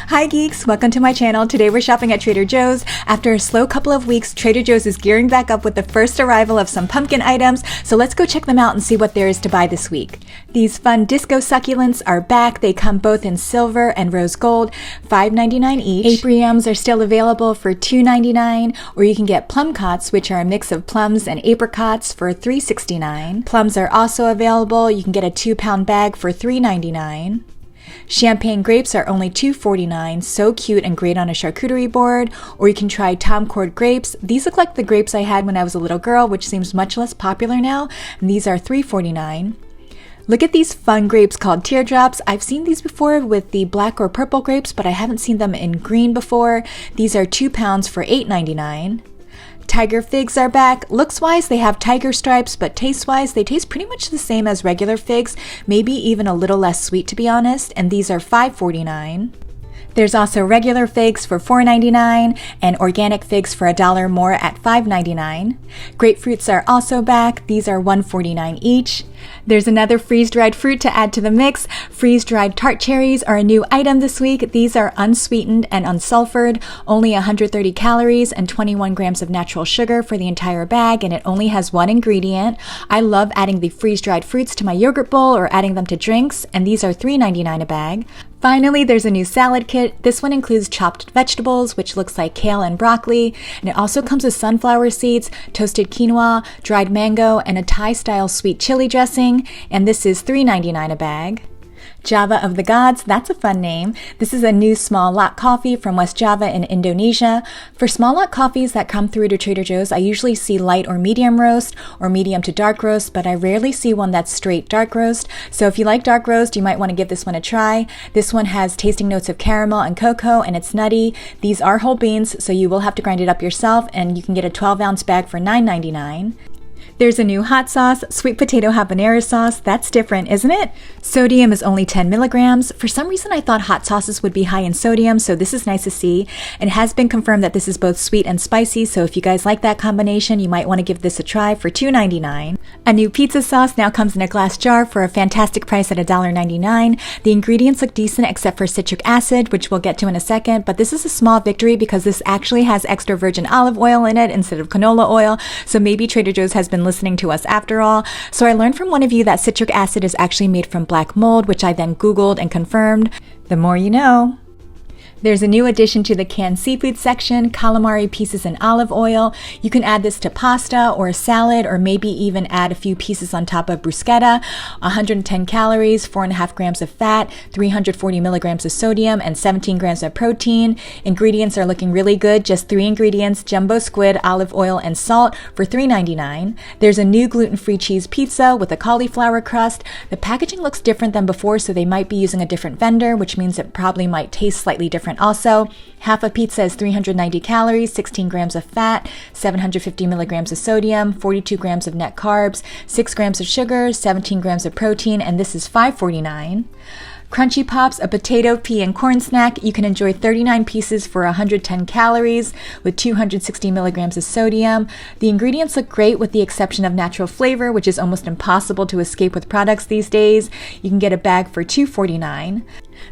Hi geeks, welcome to my channel. Today we're shopping at Trader Joe's. After a slow couple of weeks, Trader Joe's is gearing back up with the first arrival of some pumpkin items, so let's go check them out and see what there is to buy this week. These fun disco succulents are back. They come both in silver and rose gold, $5.99 each. Apriums are still available for $2.99, or you can get plum cots, which are a mix of plums and apricots, for $3.69. Plums are also available. You can get a 2-pound bag for $3.99. Champagne grapes are only $2.49, so cute and great on a charcuterie board. Or you can try Tom Cord grapes. These look like the grapes I had when I was a little girl, which seems much less popular now, and these are $3.49. Look at these fun grapes called teardrops. I've seen these before with the black or purple grapes, but I haven't seen them in green before. These are 2 pounds for $8.99. Tiger figs are back. Looks-wise, they have tiger stripes, but taste-wise, they taste pretty much the same as regular figs, maybe even a little less sweet to be honest, and these are $5.49. There's also regular figs for $4.99 and organic figs for $1 more at $5.99. Grapefruits are also back. These are $1.49 each. There's another freeze-dried fruit to add to the mix. Freeze-dried tart cherries are a new item this week. These are unsweetened and unsulfured, only 130 calories and 21 grams of natural sugar for the entire bag, and it only has one ingredient. I love adding the freeze-dried fruits to my yogurt bowl or adding them to drinks, and these are $3.99 a bag. Finally, there's a new salad kit. This one includes chopped vegetables, which looks like kale and broccoli, and it also comes with sunflower seeds, toasted quinoa, dried mango, and a Thai-style sweet chili dressing, and this is $3.99 a bag. Java of the Gods, that's a fun name. This is a new small lot coffee from West Java in Indonesia. For small lot coffees that come through to Trader Joe's, I usually see light or medium roast or medium to dark roast, but I rarely see one that's straight dark roast. So if you like dark roast, you might want to give this one a try. This one has tasting notes of caramel and cocoa, and it's nutty. These are whole beans, so you will have to grind it up yourself, and you can get a 12-ounce bag for $9.99. There's a new hot sauce, sweet potato habanero sauce. That's different, isn't it? Sodium is only 10 milligrams. For some reason, I thought hot sauces would be high in sodium, so this is nice to see. It has been confirmed that this is both sweet and spicy, so if you guys like that combination, you might want to give this a try for $2.99. A new pizza sauce now comes in a glass jar for a fantastic price at $1.99. The ingredients look decent except for citric acid, which we'll get to in a second, but this is a small victory because this actually has extra virgin olive oil in it instead of canola oil, so maybe Trader Joe's has been listening to us after all. So I learned from one of you that citric acid is actually made from black mold, which I then Googled and confirmed. The more you know. There's a new addition to the canned seafood section, calamari pieces in olive oil. You can add this to pasta or a salad, or maybe even add a few pieces on top of bruschetta. 110 calories, 4.5 grams of fat, 340 milligrams of sodium, and 17 grams of protein. Ingredients are looking really good. Just 3 ingredients: jumbo squid, olive oil, and salt for $3.99. There's a new gluten-free cheese pizza with a cauliflower crust. The packaging looks different than before, so they might be using a different vendor, which means it probably might taste slightly different. Also, half a pizza is 390 calories, 16 grams of fat, 750 milligrams of sodium, 42 grams of net carbs, 6 grams of sugar, 17 grams of protein, and this is $5.49. Crunchy Pops, a potato, pea, and corn snack. You can enjoy 39 pieces for 110 calories with 260 milligrams of sodium. The ingredients look great with the exception of natural flavor, which is almost impossible to escape with products these days. You can get a bag for $2.49.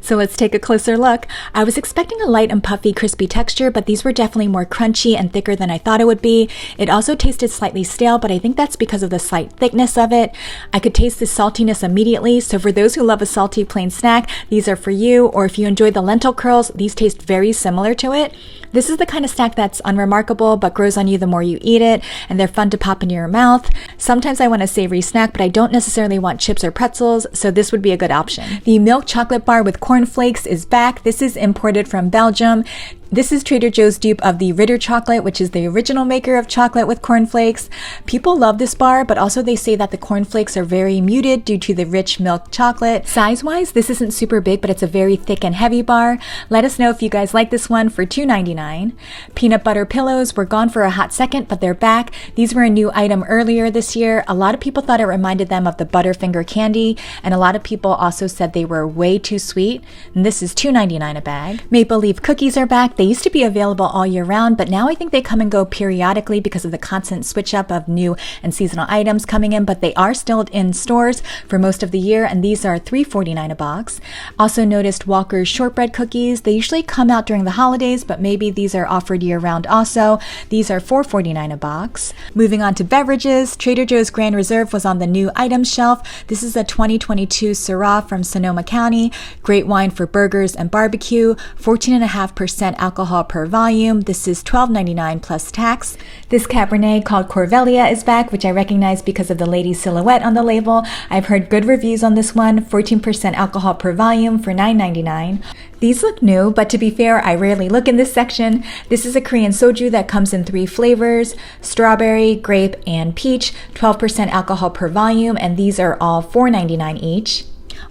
So let's take a closer look. I was expecting a light and puffy, crispy texture, but these were definitely more crunchy and thicker than I thought it would be. It also tasted slightly stale, but I think that's because of the slight thickness of it. I could taste the saltiness immediately, so for those who love a salty plain snack, these are for you, or if you enjoy the lentil curls, these taste very similar to it. This is the kind of snack that's unremarkable but grows on you the more you eat it, and they're fun to pop into your mouth. Sometimes I want a savory snack, but I don't necessarily want chips or pretzels, so this would be a good option. The milk chocolate bar with cornflakes is back. This is imported from Belgium. This is Trader Joe's dupe of the Ritter chocolate, which is the original maker of chocolate with cornflakes. People love this bar, but also they say that the cornflakes are very muted due to the rich milk chocolate. Size-wise, this isn't super big, but it's a very thick and heavy bar. Let us know if you guys like this one for $2.99. Peanut butter pillows were gone for a hot second, but they're back. These were a new item earlier this year. A lot of people thought it reminded them of the Butterfinger candy, and a lot of people also said they were way too sweet. And this is $2.99 a bag. Maple leaf cookies are back. They used to be available all year round, but now I think they come and go periodically because of the constant switch up of new and seasonal items coming in, but they are still in stores for most of the year, and these are $3.49 a box. Also noticed Walker's shortbread cookies. They usually come out during the holidays, but maybe these are offered year round also. These are $4.49 a box. Moving on to beverages, Trader Joe's Grand Reserve was on the new items shelf. This is a 2022 Syrah from Sonoma County. Great wine for burgers and barbecue. 14.5% alcohol per volume. This is $12.99 plus tax. This Cabernet called Corvellia is back, which I recognize because of the lady silhouette on the label. I've heard good reviews on this one. 14% alcohol per volume for $9.99. These look new, but to be fair, I rarely look in this section. This is a Korean soju that comes in 3 flavors: strawberry, grape, and peach. 12% alcohol per volume, and these are all $4.99 each.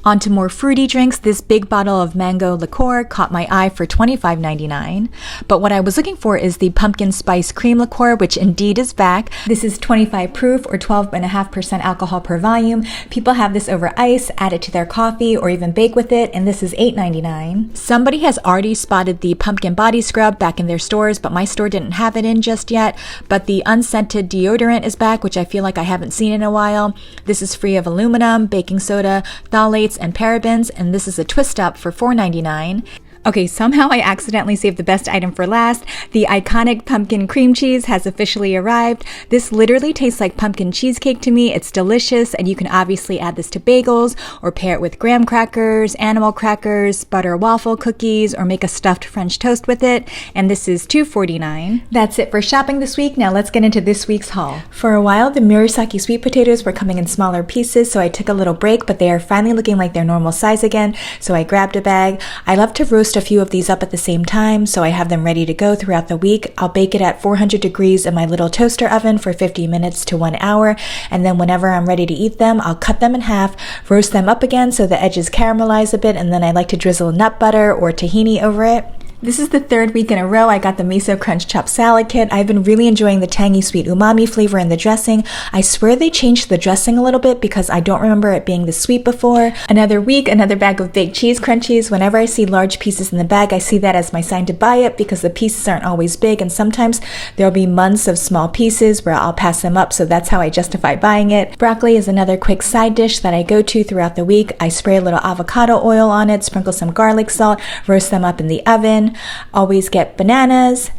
On to more fruity drinks. This big bottle of mango liqueur caught my eye for $25.99. But what I was looking for is the pumpkin spice cream liqueur, which indeed is back. This is 25 proof or 12.5% alcohol per volume. People have this over ice, add it to their coffee, or even bake with it, and this is $8.99. Somebody has already spotted the pumpkin body scrub back in their stores, but my store didn't have it in just yet. But the unscented deodorant is back, which I feel like I haven't seen in a while. This is free of aluminum, baking soda, phthalates, and parabens, and this is a twist up for $4.99. Okay, somehow I accidentally saved the best item for last. The iconic pumpkin cream cheese has officially arrived. This literally tastes like pumpkin cheesecake to me. It's delicious, and you can obviously add this to bagels or pair it with graham crackers, animal crackers, butter waffle cookies, or make a stuffed French toast with it. And this is $2.49. That's it for shopping this week. Now let's get into this week's haul. For a while, the Murasaki sweet potatoes were coming in smaller pieces, so I took a little break, but they are finally looking like their normal size again, so I grabbed a bag. I love to roast a few of these up at the same time, so I have them ready to go throughout the week. I'll bake it at 400 degrees in my little toaster oven for 50 minutes to 1 hour, and then whenever I'm ready to eat them, I'll cut them in half, roast them up again so the edges caramelize a bit, and then I like to drizzle nut butter or tahini over it. This is the 3rd week in a row I got the Miso Crunch Chopped Salad Kit. I've been really enjoying the tangy sweet umami flavor in the dressing. I swear they changed the dressing a little bit because I don't remember it being this sweet before. Another week, another bag of baked cheese crunchies. Whenever I see large pieces in the bag, I see that as my sign to buy it because the pieces aren't always big, and sometimes there'll be months of small pieces where I'll pass them up, so that's how I justify buying it. Broccoli is another quick side dish that I go to throughout the week. I spray a little avocado oil on it, sprinkle some garlic salt, roast them up in the oven. Always get bananas,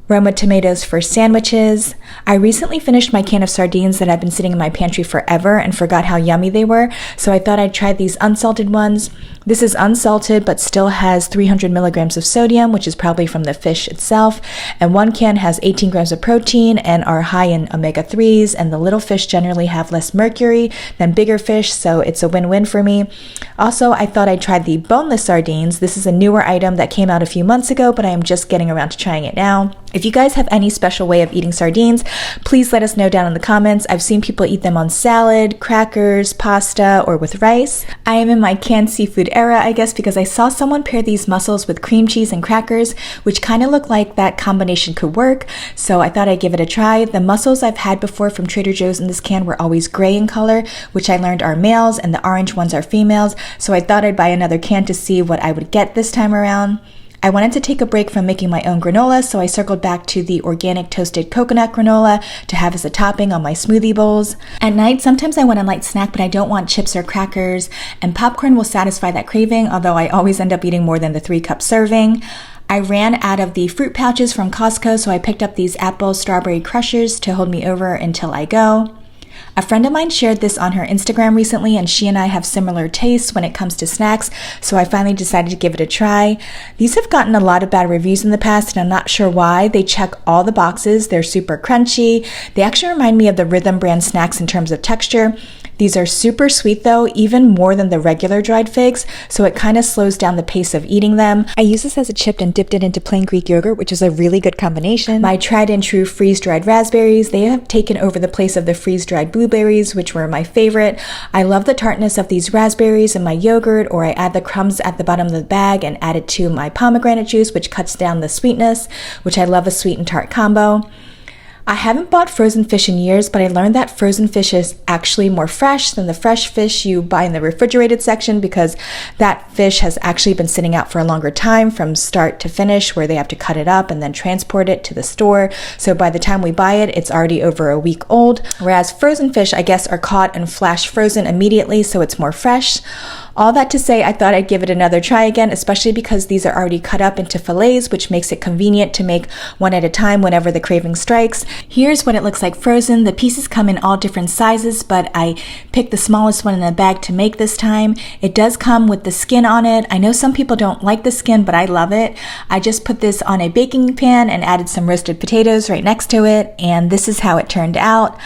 Roma tomatoes for sandwiches. I recently finished my can of sardines that have been sitting in my pantry forever and forgot how yummy they were, so I thought I'd try these unsalted ones. This is unsalted but still has 300 milligrams of sodium, which is probably from the fish itself, and one can has 18 grams of protein and are high in omega-3s, and the little fish generally have less mercury than bigger fish, so it's a win-win for me. Also, I thought I'd try the boneless sardines. This is a newer item that came out a few months ago, but I am just getting around to trying it now. If you guys have any special way of eating sardines, please let us know down in the comments. I've seen people eat them on salad, crackers, pasta, or with rice. I am in my canned seafood era, I guess, because I saw someone pair these mussels with cream cheese and crackers, which kind of looked like that combination could work, so I thought I'd give it a try. The mussels I've had before from Trader Joe's in this can were always gray in color, which I learned are males, and the orange ones are females, so I thought I'd buy another can to see what I would get this time around. I wanted to take a break from making my own granola, so I circled back to the organic toasted coconut granola to have as a topping on my smoothie bowls. At night, sometimes I want a light snack, but I don't want chips or crackers, and popcorn will satisfy that craving, although I always end up eating more than the 3-cup serving. I ran out of the fruit pouches from Costco, so I picked up these apple strawberry crushers to hold me over until I go. A friend of mine shared this on her Instagram recently, and she and I have similar tastes when it comes to snacks, so I finally decided to give it a try. These have gotten a lot of bad reviews in the past, and I'm not sure why. They check all the boxes. They're super crunchy. They actually remind me of the Rhythm brand snacks in terms of texture. These are super sweet though, even more than the regular dried figs, so it kind of slows down the pace of eating them. I used this as a chip and dipped it into plain Greek yogurt, which is a really good combination. My tried and true freeze-dried raspberries, they have taken over the place of the freeze-dried blueberries, which were my favorite. I love the tartness of these raspberries in my yogurt, or I add the crumbs at the bottom of the bag and add it to my pomegranate juice, which cuts down the sweetness, which I love a sweet and tart combo. I haven't bought frozen fish in years, but I learned that frozen fish is actually more fresh than the fresh fish you buy in the refrigerated section because that fish has actually been sitting out for a longer time from start to finish, where they have to cut it up and then transport it to the store. So by the time we buy it, it's already over a week old. Whereas frozen fish, I guess, are caught and flash frozen immediately, so it's more fresh. All that to say, I thought I'd give it another try again, especially because these are already cut up into fillets, which makes it convenient to make one at a time whenever the craving strikes. Here's what it looks like frozen. The pieces come in all different sizes, but I picked the smallest one in the bag to make this time. It does come with the skin on it. I know some people don't like the skin, but I love it. I just put this on a baking pan and added some roasted potatoes right next to it, and this is how it turned out.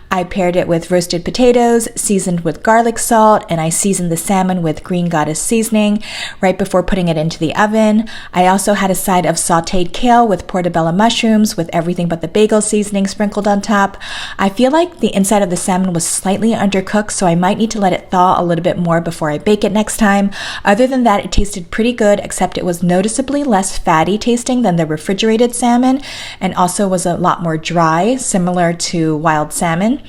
I paired it with roasted potatoes, seasoned with garlic salt, and I seasoned the salmon with Green Goddess seasoning right before putting it into the oven. I also had a side of sauteed kale with portobello mushrooms with everything but the bagel seasoning sprinkled on top. I feel like the inside of the salmon was slightly undercooked, so I might need to let it thaw a little bit more before I bake it next time. Other than that, it tasted pretty good, except it was noticeably less fatty tasting than the refrigerated salmon, and also was a lot more dry, similar to wild salmon.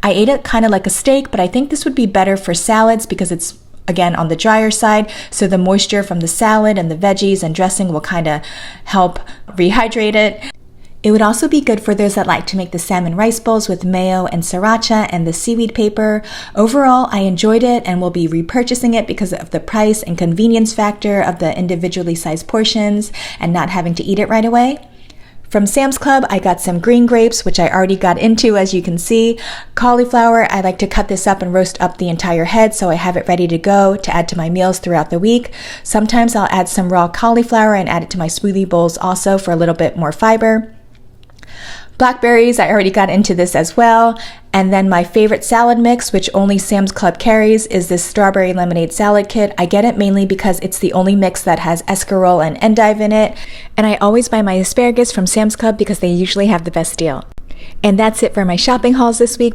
I ate it kind of like a steak, but I think this would be better for salads because it's, again, on the drier side, so the moisture from the salad and the veggies and dressing will kind of help rehydrate it. It would also be good for those that like to make the salmon rice bowls with mayo and sriracha and the seaweed paper. Overall, I enjoyed it and will be repurchasing it because of the price and convenience factor of the individually sized portions and not having to eat it right away. From Sam's Club, I got some green grapes, which I already got into, as you can see. Cauliflower, I like to cut this up and roast up the entire head so I have it ready to go to add to my meals throughout the week. Sometimes I'll add some raw cauliflower and add it to my smoothie bowls also for a little bit more fiber. Blackberries, I already got into this as well. And then my favorite salad mix, which only Sam's Club carries, is this strawberry lemonade salad kit. I get it mainly because it's the only mix that has escarole and endive in it. And I always buy my asparagus from Sam's Club because they usually have the best deal. And that's it for my shopping hauls this week.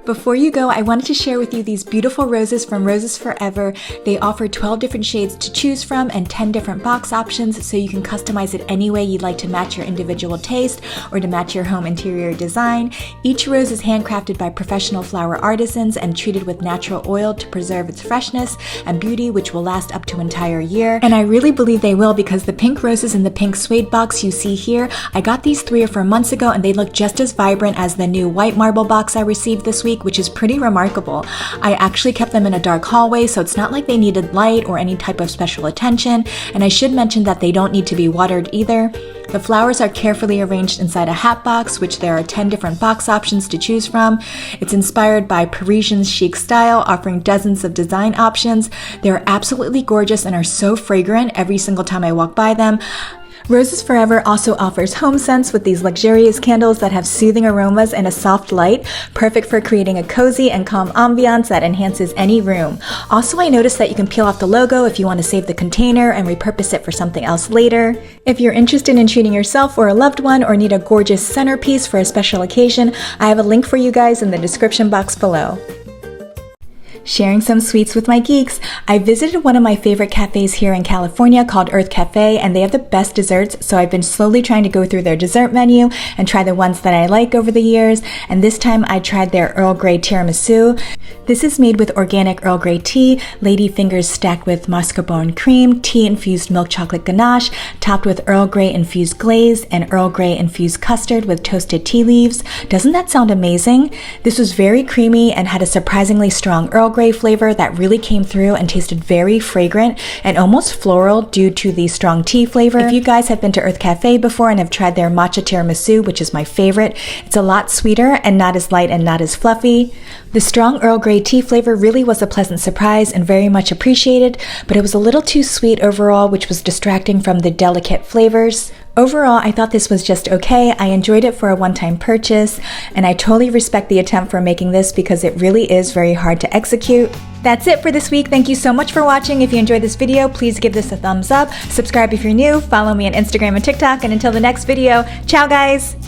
Before you go, I wanted to share with you these beautiful roses from Roses Forever. They offer 12 different shades to choose from and 10 different box options, so you can customize it any way you'd like to match your individual taste or to match your home interior design. Each rose is handcrafted by professional flower artisans and treated with natural oil to preserve its freshness and beauty, which will last up to an entire year. And I really believe they will, because the pink roses in the pink suede box you see here, I got these 3 or 4 months ago and they look just as vibrant as the new white marble box I received this week, which is pretty remarkable. I actually kept them in a dark hallway, so it's not like they needed light or any type of special attention, and I should mention that they don't need to be watered either. The flowers are carefully arranged inside a hat box, which there are 10 different box options to choose from. It's inspired by Parisian chic style, offering dozens of design options. They're absolutely gorgeous and are so fragrant every single time I walk by them. Roses Forever also offers home scents with these luxurious candles that have soothing aromas and a soft light, perfect for creating a cozy and calm ambiance that enhances any room. Also, I noticed that you can peel off the logo if you want to save the container and repurpose it for something else later. If you're interested in treating yourself or a loved one or need a gorgeous centerpiece for a special occasion, I have a link for you guys in the description box below. Sharing some sweets with my geeks. I visited one of my favorite cafes here in California called Earth Cafe, and they have the best desserts, so I've been slowly trying to go through their dessert menu and try the ones that I like over the years, and this time I tried their Earl Grey tiramisu. This is made with organic Earl Grey tea, lady fingers stacked with mascarpone cream, tea-infused milk chocolate ganache, topped with Earl Grey infused glaze, and Earl Grey infused custard with toasted tea leaves. Doesn't that sound amazing? This was very creamy and had a surprisingly strong Earl Grey flavor that really came through and tasted very fragrant and almost floral due to the strong tea flavor. If you guys have been to Earth Cafe before and have tried their matcha tiramisu, which is my favorite, it's a lot sweeter and not as light and not as fluffy. The strong Earl Grey tea flavor really was a pleasant surprise and very much appreciated, but it was a little too sweet overall, which was distracting from the delicate flavors. Overall, I thought this was just okay. I enjoyed it for a one-time purchase, and I totally respect the attempt for making this because it really is very hard to execute. That's it for this week. Thank you so much for watching. If you enjoyed this video, please give this a thumbs up. Subscribe if you're new. Follow me on Instagram and TikTok. And until the next video, ciao guys!